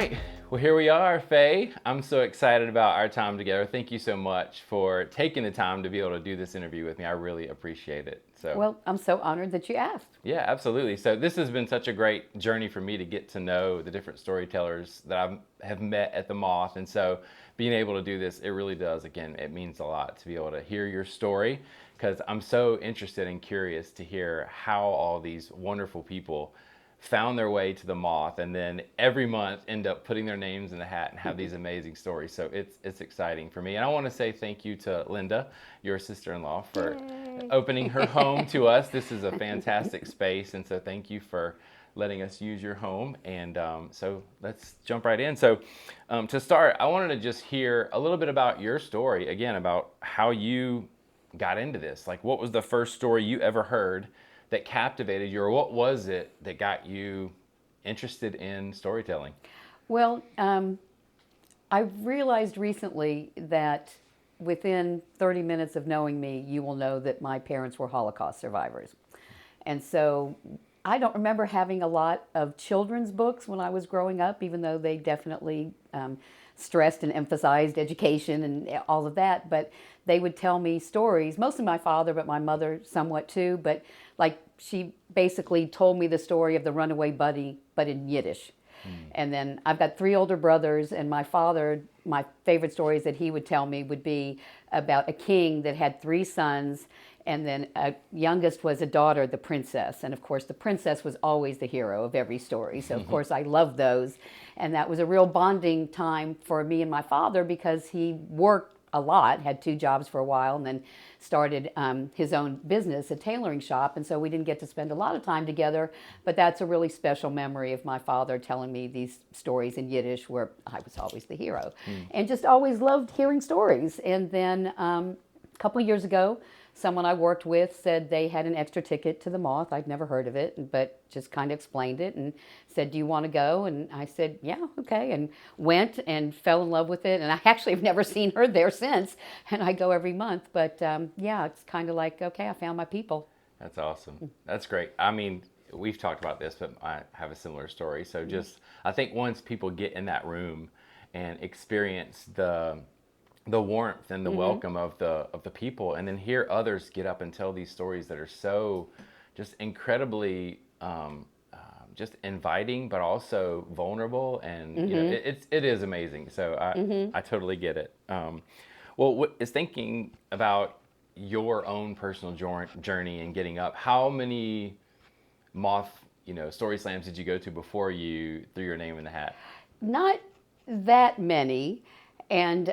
right. Well, here we are, Faye. I'm so excited about our time together. Thank you so much for taking the time to be able to do this interview with me. I really appreciate it. Well, I'm so honored that you asked. Yeah, absolutely. So this has been such a great journey for me to get to know the different storytellers that I have met at the Moth. And so being able to do this, it really does. Again, it means a lot to be able to hear your story, because I'm so interested and curious to hear how all these wonderful people found their way to the Moth, and then every month end up putting their names in the hat and have these amazing stories. So it's exciting for me. And I want to say thank you to Linda, your sister-in-law, for opening her home to us. This is a fantastic space, and so thank you for letting us use your home. And so let's jump right in. So to start, I wanted to just hear a little bit about your story, again, about how you got into this. Like, what was the first story you ever heard that captivated you, or what was it that got you interested in storytelling? Well, I realized recently that within 30 minutes of knowing me, you will know that my parents were Holocaust survivors. And so I don't remember having a lot of children's books when I was growing up, even though they definitely stressed and emphasized education and all of that. But they would tell me stories, mostly my father, but my mother somewhat too. But like, she basically told me the story of the runaway bunny, but in Yiddish. And then I've got 3 older brothers, and my father, my favorite stories that he would tell me would be about a king that had 3 sons, and then a youngest was a daughter, the princess. And of course, the princess was always the hero of every story. So of course, I loved those. And that was a real bonding time for me and my father, because he worked a lot, had 2 jobs for a while, and then started his own business, a tailoring shop. And so we didn't get to spend a lot of time together, but that's a really special memory of my father telling me these stories in Yiddish, where I was always the hero. And just always loved hearing stories. And then a couple of years ago, someone I worked with said they had an extra ticket to the Moth. I'd never heard of it, but just kind of explained it and said, "Do you want to go?" And I said, "Yeah, okay," and went and fell in love with it. And I actually have never seen her there since, and I go every month. But yeah, it's kind of like, okay, I found my people. That's awesome. That's great. I mean, we've talked about this, but I have a similar story. So just, I think once people get in that room and experience the warmth and the welcome of the people, and then hear others get up and tell these stories that are so just incredibly just inviting, but also vulnerable, and you know, it is amazing. So I totally get it. Well, is thinking about your own personal journey and getting up, how many Moth story slams did you go to before you threw your name in the hat? Not that many. And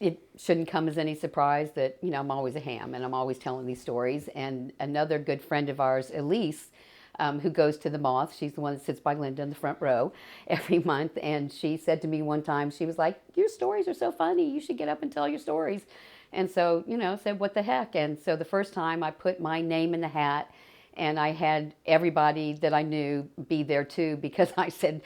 it shouldn't come as any surprise that, I'm always a ham and I'm always telling these stories. And another good friend of ours, Elise, who goes to the Moth, she's the one that sits by Linda in the front row every month. And she said to me one time, she was like, "Your stories are so funny. You should get up and tell your stories." And so, said, "What the heck?" And so the first time I put my name in the hat, and I had everybody that I knew be there too, because I said,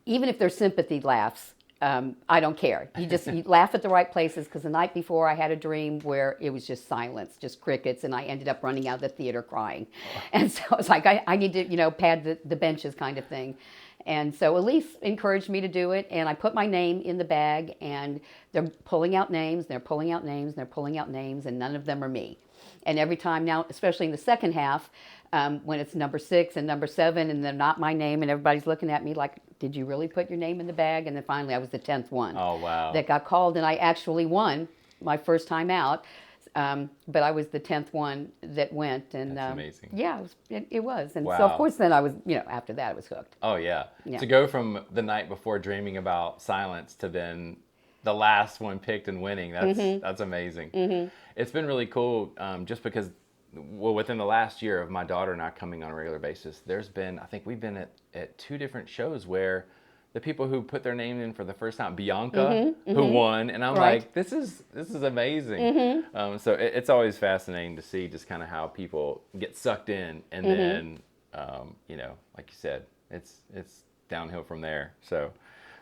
even if they're sympathy laughs, I don't care. You laugh at the right places, because the night before I had a dream where it was just silence, just crickets, and I ended up running out of the theater crying. And so it's like, I need to, pad the benches kind of thing. And so Elise encouraged me to do it, and I put my name in the bag, and they're pulling out names, they're pulling out names, they're pulling out names, and none of them are me. And every time now, especially in the second half, when it's number 6 and number 7, and they're not my name, and everybody's looking at me like, "Did you really put your name in the bag?" And then finally I was the 10th one. Oh, wow. That got called, and I actually won my first time out. But I was the 10th one that went. And that's amazing. Yeah, it was. And wow. So of course then I was, after that I was hooked. Oh, yeah. To go from the night before dreaming about silence to then the last one picked and winning, that's amazing. It's been really cool, just because, well, within the last year of my daughter and I coming on a regular basis, there's been, I think we've been at 2 different shows where the people who put their name in for the first time, Bianca, who won, and I'm like, this is amazing. So it's always fascinating to see just kind of how people get sucked in, and then, like you said, it's downhill from there. So,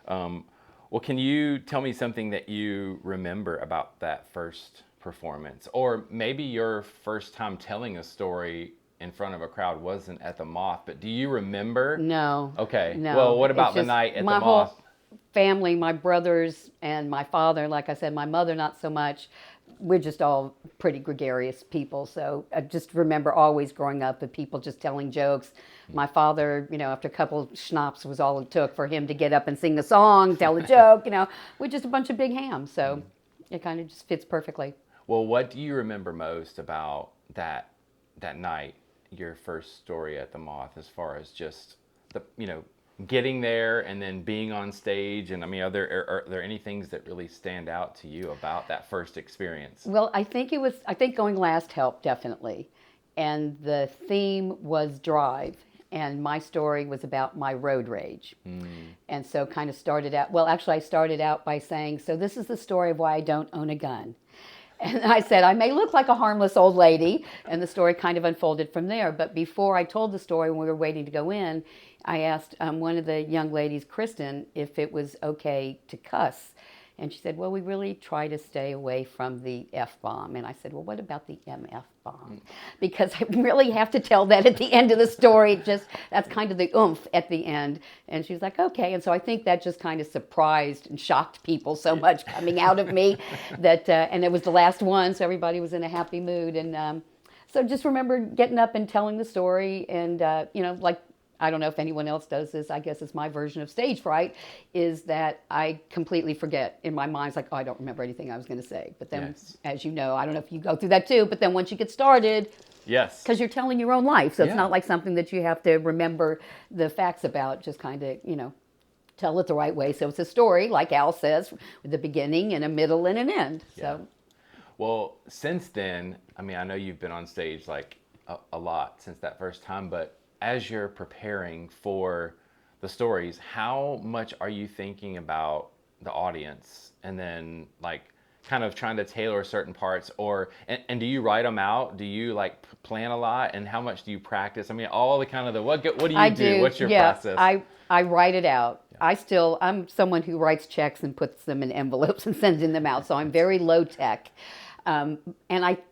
well, can you tell me something that you remember about that first performance, or maybe your first time telling a story in front of a crowd wasn't at the Moth, but do you remember? No. Okay. No. Well, what about the night at the Moth? family, my brothers and my father, like I said, my mother not so much. We're just all pretty gregarious people. So I just remember always growing up with people just telling jokes. My father, after a couple schnapps was all it took for him to get up and sing a song, tell a joke. We're just a bunch of big hams. So it kind of just fits perfectly. Well, what do you remember most about that night, your first story at the Moth, as far as just the getting there and then being on stage? And I mean, are there any things that really stand out to you about that first experience? Well, I think going last helped definitely. And the theme was drive. And my story was about my road rage. And so kind of started out, well, actually I started out by saying, so this is the story of why I don't own a gun. And I said, I may look like a harmless old lady, and the story kind of unfolded from there. But before I told the story, when we were waiting to go in, I asked one of the young ladies, Kristen, if it was okay to cuss. And she said, well, we really try to stay away from the F-bomb. And I said, well, what about the MF bomb? Because I really have to tell that at the end of the story. That's kind of the oomph at the end. And she's like, okay. And so I think that just kind of surprised and shocked people so much coming out of me that, and it was the last one, so everybody was in a happy mood. And so just remember getting up and telling the story and, like, I don't know if anyone else does this. I guess it's my version of stage fright, is that I completely forget. In my mind, it's like, oh, I don't remember anything I was going to say. But then, as you know, I don't know if you go through that too, but then once you get started, yes, because you're telling your own life. So it's not like something that you have to remember the facts about, just kind of, tell it the right way. So it's a story, like Al says, with a beginning and a middle and an end. So, well, since then, I mean, I know you've been on stage like a lot since that first time, but as you're preparing for the stories, how much are you thinking about the audience and then like kind of trying to tailor certain parts, and do you write them out? Do you like plan a lot, and how much do you practice? I mean, all the kind of what do you do? What's your process? I write it out. I'm someone who writes checks and puts them in envelopes and sends them out. So I'm very low tech. And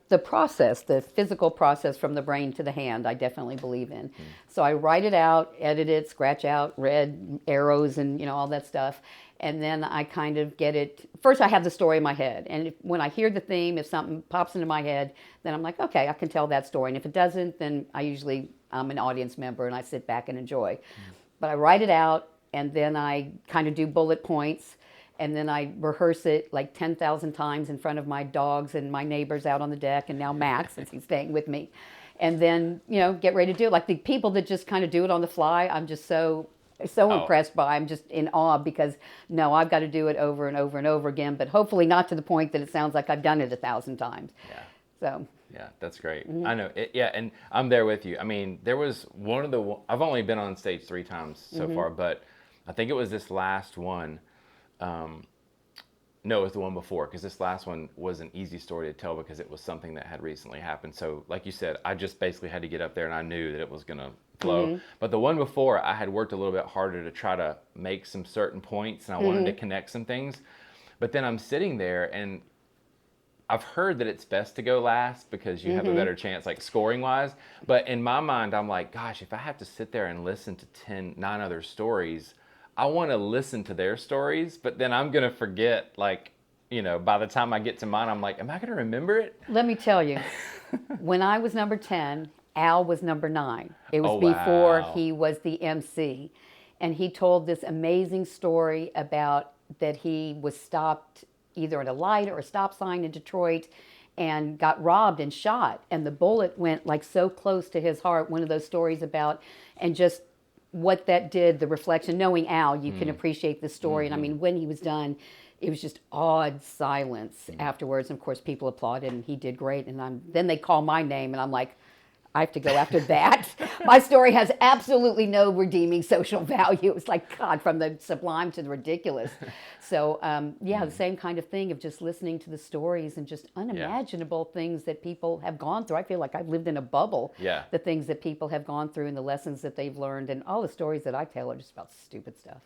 the physical process from the brain to the hand, I definitely believe in. So I write it out, edit it, scratch out red arrows and, all that stuff. And then I kind of get it. First, I have the story in my head. And when I hear the theme, if something pops into my head, then I'm like, okay, I can tell that story. And if it doesn't, then I'm an audience member and I sit back and enjoy. But I write it out, and then I kind of do bullet points. And then I rehearse it like 10,000 times in front of my dogs and my neighbors out on the deck, and now Max, since he's staying with me. And then, get ready to do it. Like the people that just kind of do it on the fly, I'm just so impressed by. I'm just in awe because, no, I've got to do it over and over and over again, but hopefully not to the point that it sounds like I've done it 1,000 times. Yeah. So. Yeah, that's great. I know. And I'm there with you. I mean, there was I've only been on stage 3 times so far, but I think it was this last one. No, it was the one before, because this last one was an easy story to tell because it was something that had recently happened. So like you said, I just basically had to get up there and I knew that it was going to flow. But the one before, I had worked a little bit harder to try to make some certain points, and I wanted to connect some things. But then I'm sitting there, and I've heard that it's best to go last because you have a better chance, like scoring wise. But in my mind, I'm like, gosh, if I have to sit there and listen to 9 other stories, I want to listen to their stories, but then I'm going to forget, like, by the time I get to mine, I'm like, am I going to remember it? Let me tell you, when I was number 10, Al was number 9. It was before he was the MC. And he told this amazing story about that he was stopped either at a light or a stop sign in Detroit and got robbed and shot. And the bullet went like so close to his heart. One of those stories about, and just what that did, the reflection, knowing Al, you can appreciate the story. And I mean, when he was done, it was just awed silence afterwards. And of course, people applauded and he did great. And then they call my name and I'm like, I have to go after that. My story has absolutely no redeeming social value. It's like, God, from the sublime to the ridiculous. So, the same kind of thing of just listening to the stories and just unimaginable things that people have gone through. I feel like I've lived in a bubble. Yeah. The things that people have gone through and the lessons that they've learned, and all the stories that I tell are just about stupid stuff.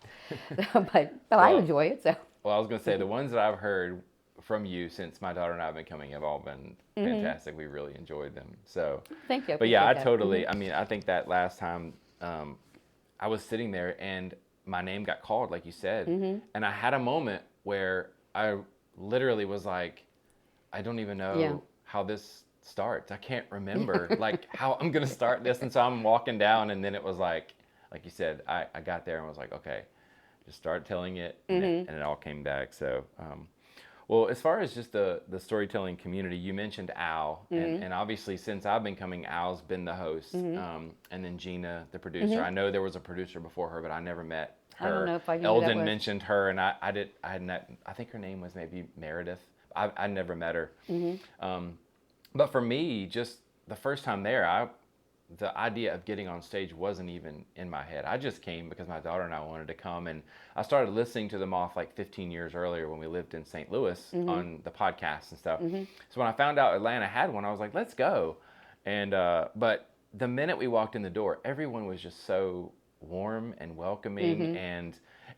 but I enjoy it. So. Well, I was going to say, the ones that I've heard from you since my daughter and I have been coming have all been fantastic. We really enjoyed them. So thank you. But yeah, I totally. I mean, I think that last time I was sitting there and my name got called, like you said. Mm-hmm. And I had a moment where I literally was like, I don't even know how this starts. I can't remember like how I'm going to start this. And so I'm walking down, and then it was like you said, I got there and was like, okay, just start telling it. And, and it all came back. So, well, as far as just the storytelling community, you mentioned Al, and obviously since I've been coming, Al's been the host, and then Gina, the producer. I know there was a producer before her, but I never met her. I don't know if I knew Eldon that was. mentioned her, and I hadn't. I think her name was maybe Meredith. I never met her. But for me, just the first time there, the idea of getting on stage wasn't even in my head. I just came because my daughter and I wanted to come, and I started listening to the Moth like 15 years earlier when we lived in St. Louis on the podcast and stuff. So when I found out Atlanta had one, I was like, let's go. And but the minute we walked in the door, everyone was just so warm and welcoming,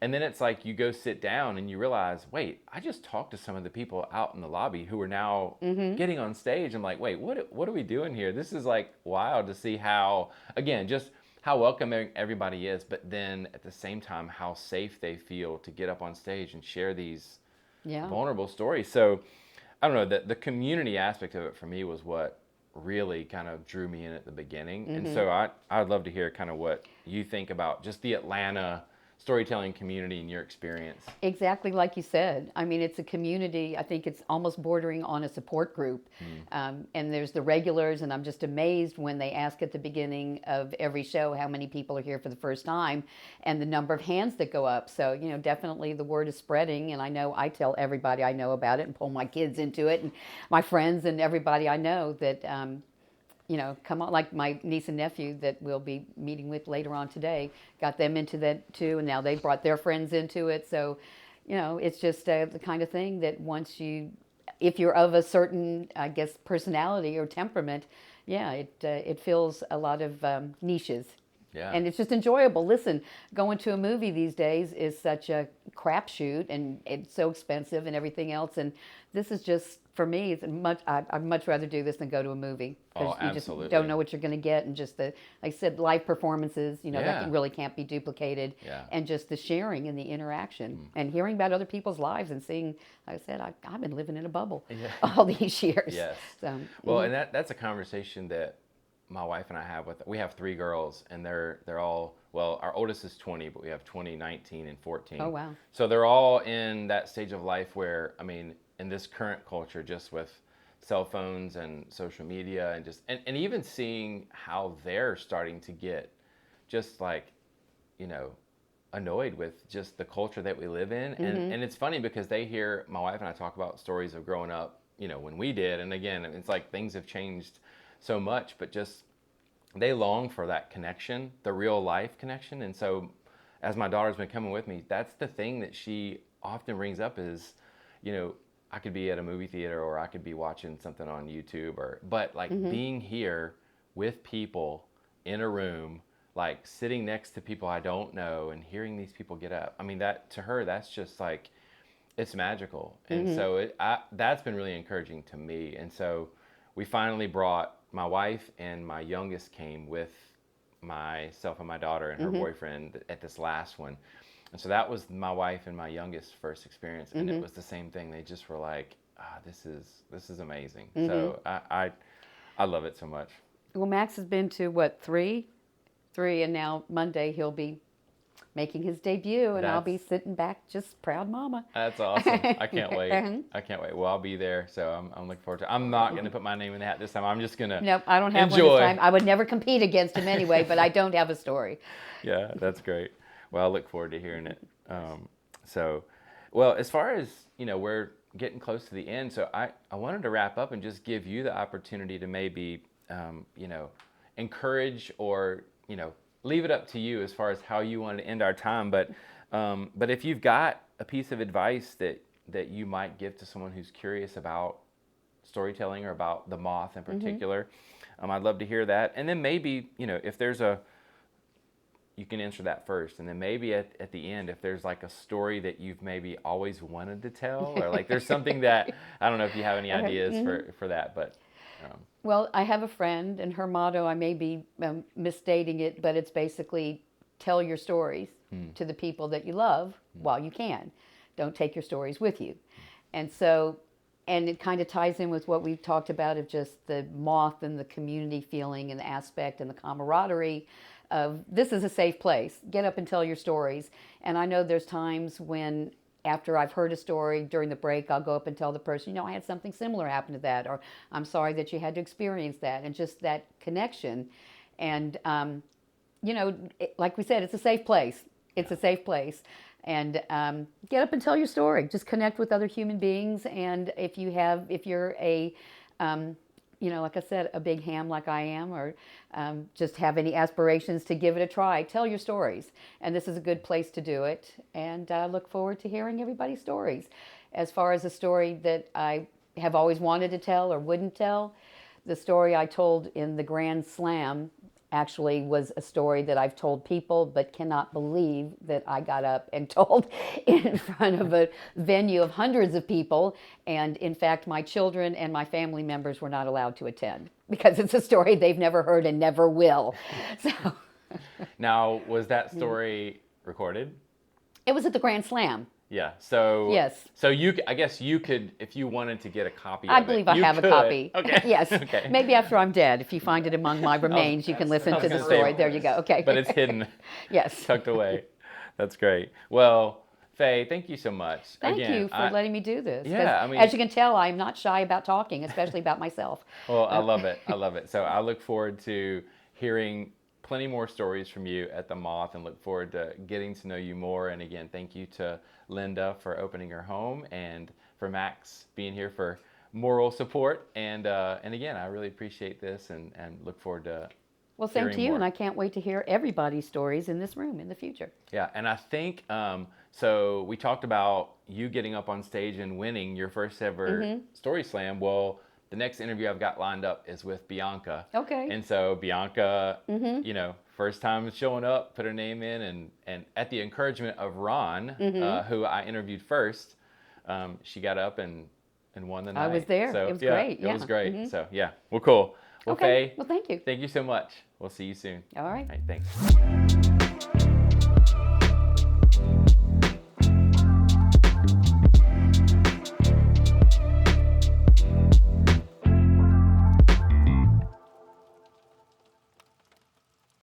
and then it's like you go sit down and you realize, wait, I just talked to some of the people out in the lobby who are now getting on stage. I'm like, wait, what are we doing here? This is like wild to see how, again, just how welcoming everybody is, but then at the same time, how safe they feel to get up on stage and share these vulnerable stories. So I don't know, the community aspect of it for me was what really kind of drew me in at the beginning. And so I'd love to hear kind of what you think about just the Atlanta storytelling community and your experience. Exactly like you said. I mean, it's a community. I think it's almost bordering on a support group. And there's the regulars, and I'm just amazed when they ask at the beginning of every show how many people are here for the first time and the number of hands that go up. So, you know, definitely the word is spreading, and I know I tell everybody I know about it and pull my kids into it and my friends and everybody I know that you know, come on, like my niece and nephew that we'll be meeting with later on today, got them into that too, and now they've brought their friends into it. So, you know, it's just the kind of thing that once you, if you're of a certain, I guess, personality or temperament, it fills a lot of niches. Yeah. And it's just enjoyable. Listen, going to a movie these days is such a crapshoot, and it's so expensive and everything else. And this is just, for me, it's I'd much rather do this than go to a movie. Because you just don't know what you're going to get. And just like I said, live performances, you know, that really can't be duplicated. Yeah. And just the sharing and the interaction and hearing about other people's lives and seeing, like I said, I've been living in a bubble all these years. Yes. So, well, and that's a conversation that my wife and I have we have 3 girls, and they're all, well, our oldest is 20, but we have 20, 19, and 14. Oh, wow. So they're all in that stage of life where, I mean, in this current culture, just with cell phones and social media and just, and even seeing how they're starting to get just like, you know, annoyed with just the culture that we live in. And it's funny because they hear my wife and I talk about stories of growing up, you know, when we did. And again, it's like things have changed so much, but just they long for that connection, the real life connection. And so as my daughter's been coming with me, that's the thing that she often brings up is, you know, I could be at a movie theater or I could be watching something on YouTube, but like being here with people in a room, like sitting next to people I don't know and hearing these people get up. I mean, that to her, that's just like, it's magical. And so that's been really encouraging to me. And so we finally brought, my wife and my youngest came with myself and my daughter and her boyfriend at this last one. And so that was my wife and my youngest first experience. And it was the same thing. They just were like, this is amazing. So I love it so much. Well, Max has been to what, 3, and now Monday he'll be making his debut, and I'll be sitting back just proud mama. That's awesome. I can't wait. I can't wait. Well, I'll be there, so I'm looking forward to it. I'm not going to put my name in the hat this time. I'm just going to Nope, I don't have enjoy. one this time. I would never compete against him anyway, but I don't have a story. Yeah, that's great. Well, I look forward to hearing it. So, well, as far as, you know, we're getting close to the end, so I wanted to wrap up and just give you the opportunity to maybe, you know, encourage or, you know, leave it up to you as far as how you want to end our time. But if you've got a piece of advice that you might give to someone who's curious about storytelling or about the Moth in particular, I'd love to hear that. And then maybe, you know, if there's you can answer that first. And then maybe at the end, if there's like a story that you've maybe always wanted to tell, or like there's something that, I don't know if you have any ideas for that, but. Well, I have a friend, and her motto, I may be misstating it, but it's basically tell your stories to the people that you love while you can. Don't take your stories with you. And so, and it kind of ties in with what we've talked about of just the Moth and the community feeling and the aspect and the camaraderie of this is a safe place. Get up and tell your stories. And I know there's times when after I've heard a story during the break, I'll go up and tell the person, I had something similar happen to that, or I'm sorry that you had to experience that, and just that connection. And, like we said, it's a safe place. It's a safe place. And get up and tell your story. Just connect with other human beings. And if you're a, like I said, a big ham like I am, or just have any aspirations to give it a try, tell your stories. And this is a good place to do it. And I look forward to hearing everybody's stories. As far as a story that I have always wanted to tell or wouldn't tell, the story I told in the Grand Slam actually was a story that I've told people, but cannot believe that I got up and told in front of a venue of hundreds of people. And in fact, my children and my family members were not allowed to attend because it's a story they've never heard and never will. So, now, was that story recorded? It was at the Grand Slam. Yeah. So yes. So I guess you could, if you wanted to get a copy I of believe it, I have could. a copy. Okay. Yes. Okay. Maybe after I'm dead, if you find it among my remains, you can listen to the story. There you go. Okay. But it's hidden. Yes. Tucked away. That's great. Well, Faye, thank you so much. Thank you for letting me do this. Yeah, as you can tell, I'm not shy about talking, especially about myself. Well, I love it. I love it. So I look forward to hearing plenty more stories from you at the Moth, and look forward to getting to know you more. And again, thank you to Linda for opening her home, and for Max being here for moral support. And again, I really appreciate this, and look forward to well, same to you, more. And I can't wait to hear everybody's stories in this room in the future. Yeah, and I think so. We talked about you getting up on stage and winning your first ever Story Slam. Well, the next interview I've got lined up is with Bianca. Okay. And so Bianca, first time showing up, put her name in, and at the encouragement of Ron, who I interviewed first, she got up and won the night. I was there. So, it was great. It was great. So well, cool. Well, okay. Faye, well, thank you. Thank you so much. We'll see you soon. All right. Thanks.